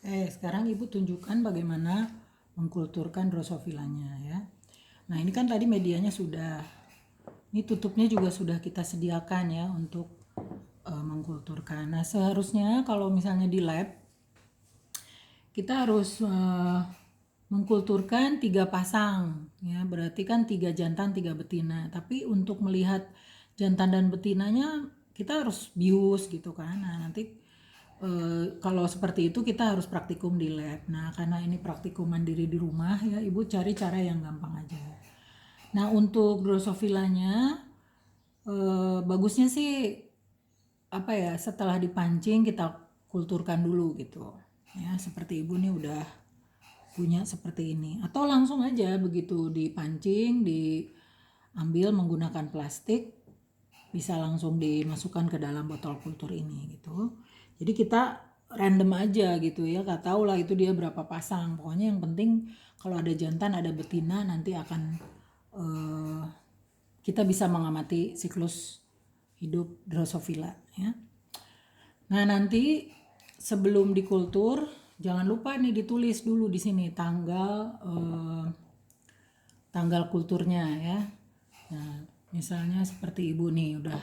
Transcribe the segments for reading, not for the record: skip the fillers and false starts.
Sekarang Ibu tunjukkan bagaimana mengkulturkan drosofilanya ya. Nah, ini kan tadi medianya sudah. Ini tutupnya juga sudah kita sediakan ya untuk mengkulturkan. Nah, seharusnya kalau misalnya di lab kita harus mengkulturkan 3 pasang ya, berarti kan 3 jantan 3 betina. Tapi untuk melihat jantan dan betinanya kita harus bius gitu kan. Nah, nanti kalau seperti itu kita harus praktikum di lab. Nah, karena ini praktikum mandiri di rumah ya, Ibu cari cara yang gampang aja. Nah, untuk drosofilanya bagusnya sih apa ya, setelah dipancing kita kulturkan dulu gitu. Ya, seperti Ibu nih udah punya seperti ini. Atau langsung aja begitu dipancing, diambil menggunakan plastik, bisa langsung dimasukkan ke dalam botol kultur ini gitu. Jadi kita random aja gitu ya, gak tau lah itu dia berapa pasang. Pokoknya yang penting kalau ada jantan ada betina nanti akan kita bisa mengamati siklus hidup Drosophila ya. Nah, nanti sebelum dikultur jangan lupa nih ditulis dulu di sini tanggal kulturnya ya. Nah, misalnya seperti Ibu nih udah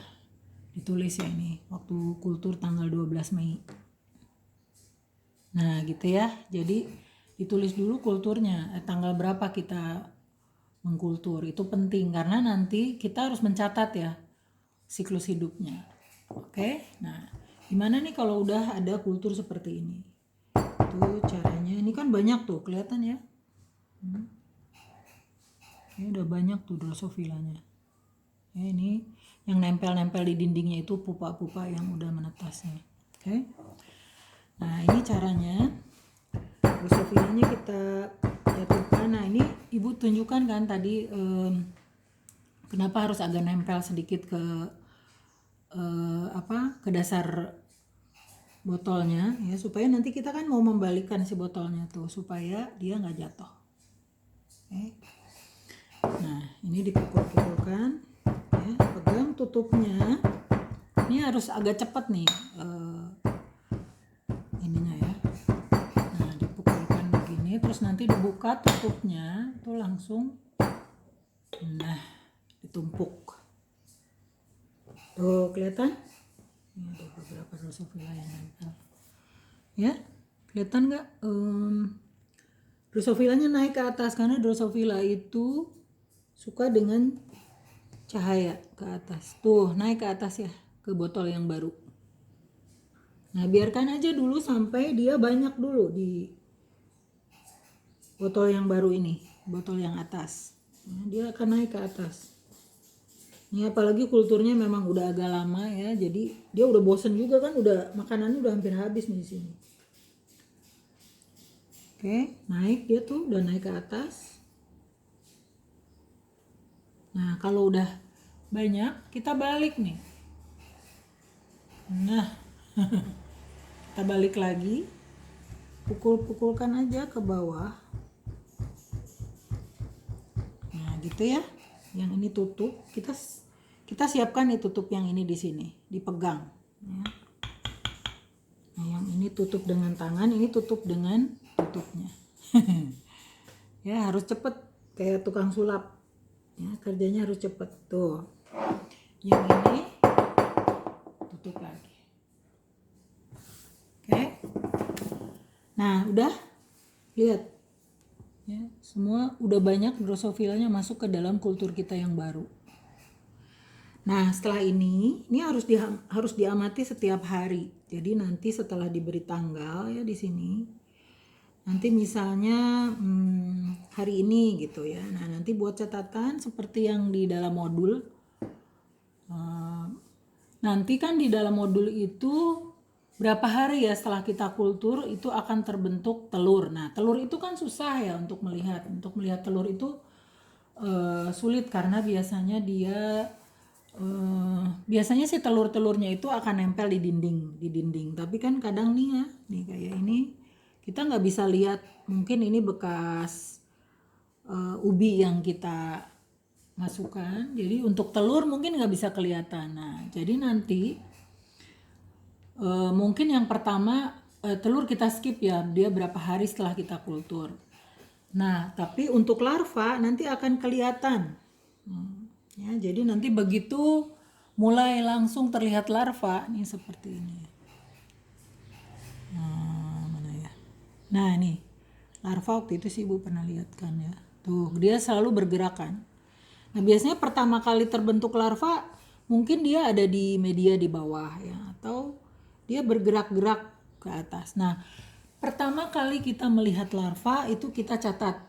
ditulis ya ini waktu kultur tanggal 12 Mei. Nah, gitu ya. Jadi ditulis dulu kulturnya, tanggal berapa kita mengkultur. Itu penting karena nanti kita harus mencatat ya siklus hidupnya. Oke. Nah, gimana nih kalau udah ada kultur seperti ini? Itu caranya. Ini kan banyak tuh, kelihatan ya. Ini udah banyak tuh drosophilanya. Ya, ini yang nempel-nempel di dindingnya itu pupa-pupa yang udah menetasnya. Oke. Nah, ini caranya. Drosophilanya kita jatuhkan. Nah, ini Ibu tunjukkan kan tadi kenapa harus agak nempel sedikit ke ke dasar botolnya ya, supaya nanti kita kan mau membalikkan si botolnya tuh supaya dia nggak jatuh. Oke. Nah, ini dipukul-pukulkan ya, pegang tutupnya. Ini harus agak cepat nih ininya ya. Nah, dipukulkan begini terus nanti dibuka tutupnya itu langsung ditumpuk. Tuh kelihatan? Ini ada beberapa drosophila yang nempel. Ya, kelihatan nggak? Drosophilanya naik ke atas karena drosophila itu suka dengan cahaya ke atas. Tuh, naik ke atas ya, ke botol yang baru. Nah, biarkan aja dulu sampai dia banyak dulu di botol yang baru ini, botol yang atas. Nah, dia akan naik ke atas. Ini apalagi kulturnya memang udah agak lama ya, jadi dia udah bosen juga kan, udah makanannya udah hampir habis nih di sini. Oke, naik dia tuh udah naik ke atas. Nah, kalau udah banyak kita balik nih. Nah, kita balik lagi, pukul-pukulkan aja ke bawah. Nah, gitu ya. Yang ini tutup, kita siapkan nih tutup yang ini di sini, dipegang. Ya. Nah, yang ini tutup dengan tangan, ini tutup dengan tutupnya. Ya, harus cepet kayak tukang sulap. Ya, kerjanya harus cepet tuh. Yang ini tutup lagi. Oke. Nah, udah lihat. Ya, semua udah banyak drosophilanya masuk ke dalam kultur kita yang baru. Nah, setelah ini harus diamati setiap hari. Jadi nanti setelah diberi tanggal ya di sini, nanti misalnya hari ini gitu ya. Nah, nanti buat catatan seperti yang di dalam modul. Nanti kan di dalam modul itu berapa hari ya setelah kita kultur itu akan terbentuk telur. Nah, telur itu kan susah ya untuk melihat. Untuk melihat telur itu sulit karena biasanya biasanya sih telur-telurnya itu akan nempel di dinding. Tapi kan kadang nih ya, nih kayak ini kita nggak bisa lihat. Mungkin ini bekas ubi yang kita masukkan. Jadi untuk telur mungkin nggak bisa kelihatan. Nah, jadi nanti mungkin yang pertama telur kita skip ya, dia berapa hari setelah kita kultur. Nah, tapi untuk larva nanti akan kelihatan. Ya, jadi nanti begitu mulai langsung terlihat larva, nih seperti ini. Nah, mana ya? Nah, nih. Larva waktu itu sih Ibu pernah lihat kan ya. Tuh, dia selalu bergerakan. Nah, biasanya pertama kali terbentuk larva mungkin dia ada di media di bawah ya, atau dia bergerak-gerak ke atas. Nah, pertama kali kita melihat larva itu kita catat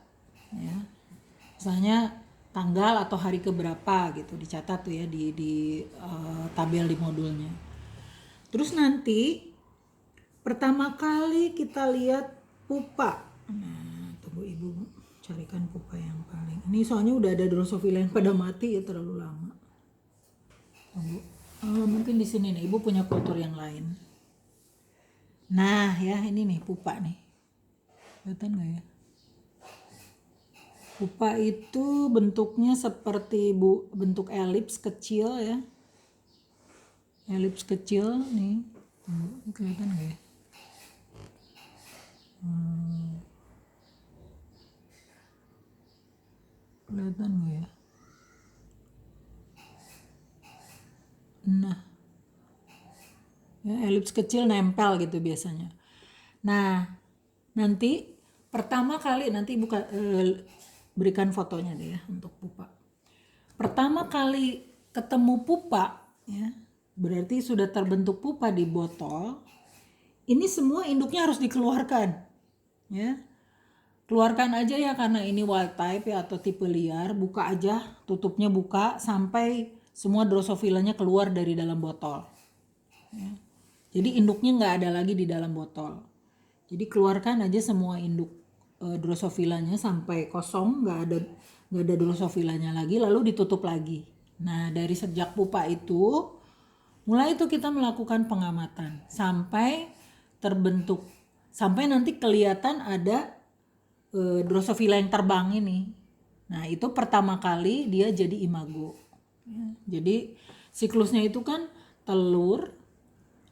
ya. Misalnya tanggal atau hari keberapa gitu dicatat tuh ya di tabel di modulnya. Terus nanti pertama kali kita lihat pupa. Nah, tunggu Ibu carikan pupa yang paling. Ini soalnya udah ada Drosophila yang pada mati ya, terlalu lama. Tunggu. Mungkin di sini nih Ibu punya kultur yang lain. Nah ya, ini nih pupa nih. Kelihatan nggak ya? Pupa itu bentuknya seperti bentuk elips kecil ya. Elips kecil nih. Tunggu, kelihatan nggak ya? Kelihatan nggak ya? Nah, ya, elips kecil nempel gitu biasanya. Nah, nanti pertama kali nanti berikan fotonya deh ya untuk pupa. Pertama kali ketemu pupa ya, berarti sudah terbentuk pupa di botol. Ini semua induknya harus dikeluarkan ya. Keluarkan aja ya, karena ini wild type ya atau tipe liar, buka aja, tutupnya buka sampai semua Drosophilanya keluar dari dalam botol ya. Jadi induknya nggak ada lagi di dalam botol. Jadi keluarkan aja semua induk Drosophilanya sampai kosong, nggak ada Drosophilanya lagi, lalu ditutup lagi. Nah, dari sejak pupa itu mulai itu kita melakukan pengamatan sampai terbentuk, sampai nanti kelihatan ada Drosophila yang terbang ini. Nah, itu pertama kali dia jadi imago. Ya, jadi siklusnya itu kan telur,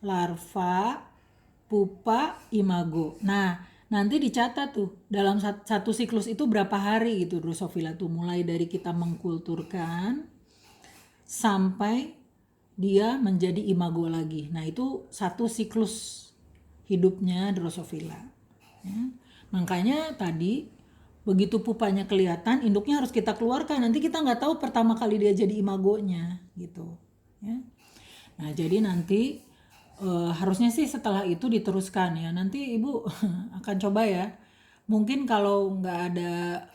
larva, pupa, imago. Nah, nanti dicatat tuh dalam satu siklus itu berapa hari gitu Drosophila tuh, mulai dari kita mengkulturkan sampai dia menjadi imago lagi. Nah, itu satu siklus hidupnya Drosophila. Ya. Makanya tadi begitu pupanya kelihatan, induknya harus kita keluarkan. Nanti kita nggak tahu pertama kali dia jadi imagonya gitu. Ya. Nah, jadi nanti harusnya sih setelah itu diteruskan ya. Nanti Ibu akan coba ya. Mungkin kalau nggak ada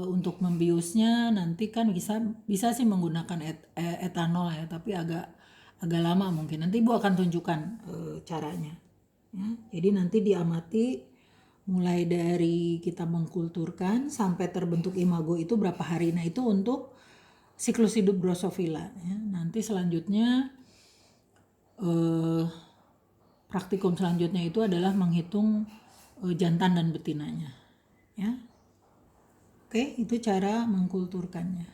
untuk membiusnya, nanti kan bisa sih menggunakan etanol ya, tapi agak lama mungkin. Nanti Ibu akan tunjukkan caranya. Ya. Jadi nanti diamati mulai dari kita mengkulturkan sampai terbentuk imago itu berapa hari. Nah, itu untuk siklus hidup Drosophila ya. Nanti selanjutnya praktikum selanjutnya itu adalah menghitung jantan dan betinanya ya. Oke, itu cara mengkulturkannya.